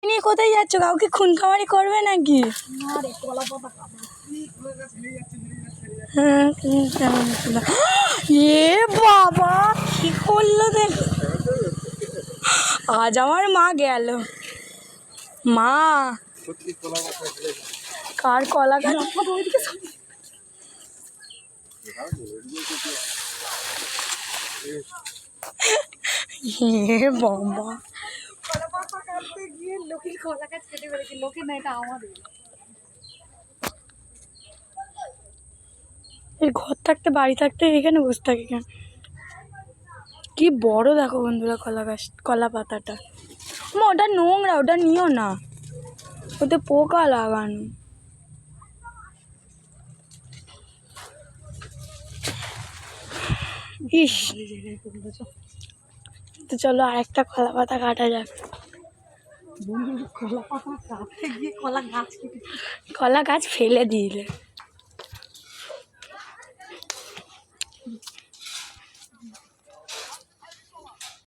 নিয়ে কোথায় যাচ্ছ? কাউকে খুন খামারি করবে নাকি? এ বাবা কি করলো দেখ, আজ আমার মা গেল। মা কার কলা গাছ? এ বাবা কলা পাতা কাটতে গিয়ে লোকের কলা গাছ কেটে ফেলেছে। লোকে না, এটা আমাদের। এই ঘর থাকতে বাড়ি থাকতে এখানে বসে থাকে কেন? কি বড় দেখো বন্ধুরা কলা গাছ, কলা পাতাটা। ওটা নোংরা, ওটা নিও না, ওতে পোকা লাগানো। ইস, তো চলো আরেকটা কলা পাতা কাটা যাক। কলা গাছ ফেলে দিলে।